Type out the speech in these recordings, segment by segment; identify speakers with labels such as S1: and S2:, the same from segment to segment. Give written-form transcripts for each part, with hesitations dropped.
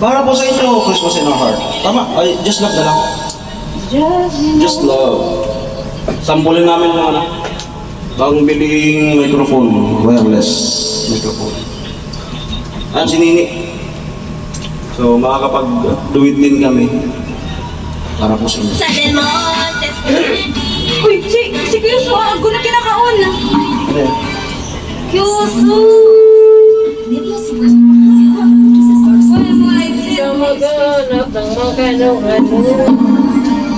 S1: Para po sa inyo, Christmas in our heart. Tama? Ay, just love na lang. Just love. Sampulin namin ng ano. Bagong biling microphone. Wireless microphone. Ayan si Nini. So, makakapag-duit din kami. Para po sa inyo.
S2: Sa Del Monte.
S3: Uy, si Kyuso, ako na kinakaon.
S1: Ano yan?
S3: Kyuso!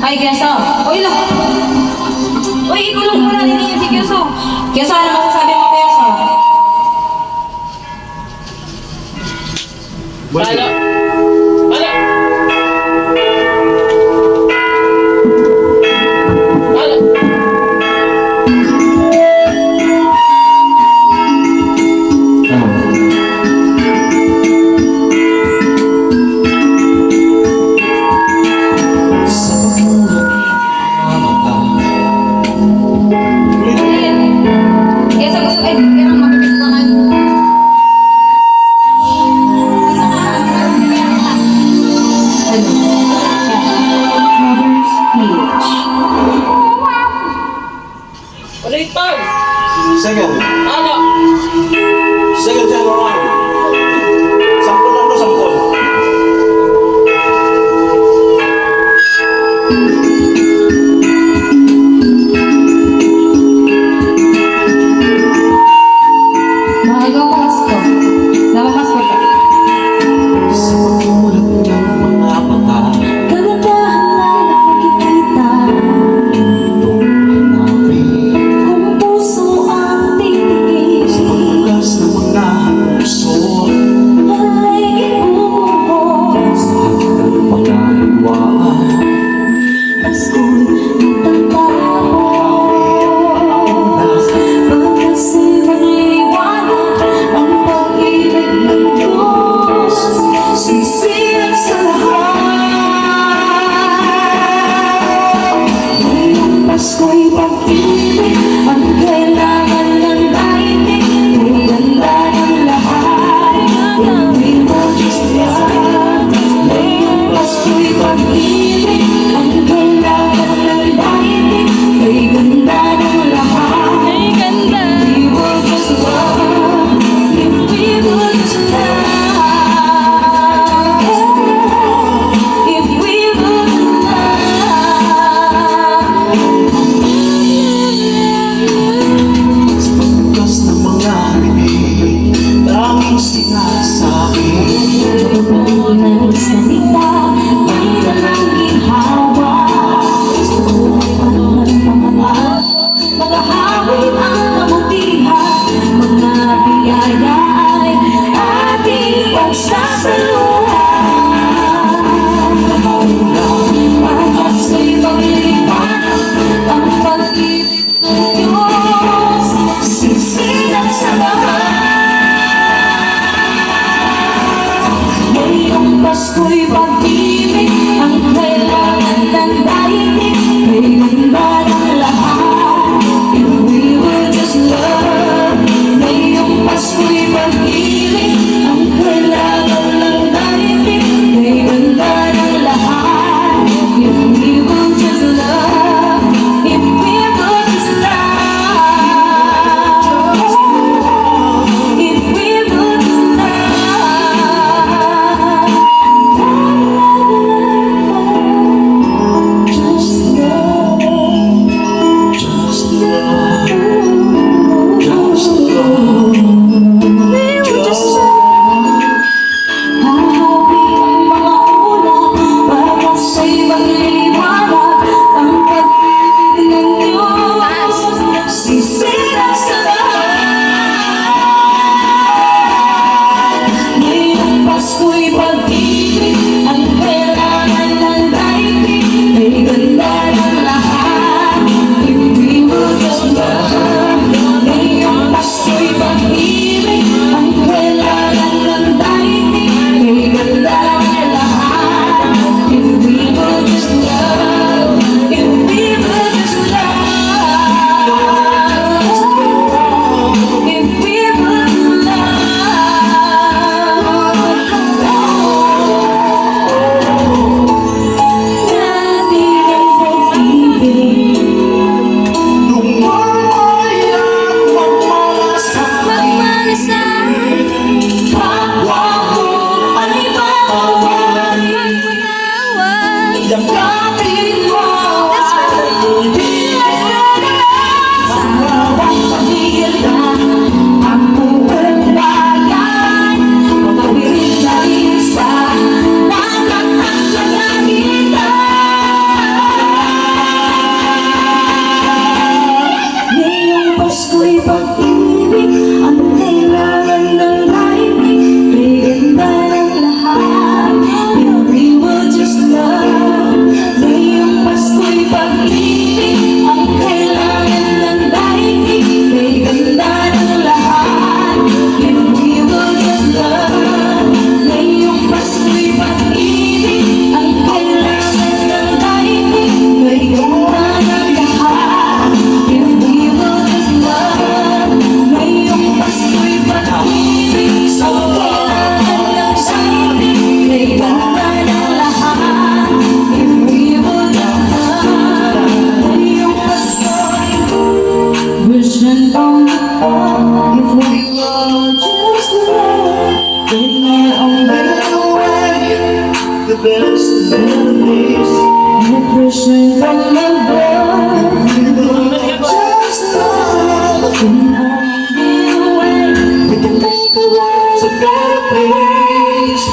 S3: Ay, Kyuso! Uy, lang! Uy, ikulong mo na din si Kyuso! Kyuso, ano masasabi mo, Kyuso?
S1: Balik.
S3: Kyuso, gusto kayo, kailangan makipaglangan.
S1: Second. Second time around. Sampul lang to, sampul.
S3: Mahagaw ka Pasko. Namapasko ka.
S1: Sa pagmulat ng mga mata,
S4: Kagandahan lang nakikita
S1: itong hanapin.
S4: kung puso ang titigil
S1: Sa pagbukas ng mga puso,
S4: ay ibubuhos.
S1: sa hagdan mga hiwaan.
S4: Pasko'y matatapos pagkasi magliwanag ang pag-ibig ng Diyos. Sisiyak sa lahat. Ngayong Pasko'y pag-ibig ang kailangan ng daigdig. May ganda ng lahat. Hindi mo Diyos yan. Ngayong Pasko'y pag-ibig ang kailangan ng daigdig. May ganda ng lahat. Hindi mo Diyos yan. Hindi mo Diyos yan. If we would
S1: Sa pagbukas ng mga bibig, tanging sinasabi.
S4: nagsalita, may dalang ginhawa. Sa buhay ng mga maghahawin ang kabutihan. Mga biyaya ay ating pagsasaluhan. Pagkaso'y magliwanag ang pag-ibig ng Diyos. Sisigat sa lahat. With my own way,
S1: The best memories.
S4: depression from above. Just love. When I'm away, we can make the world a better place.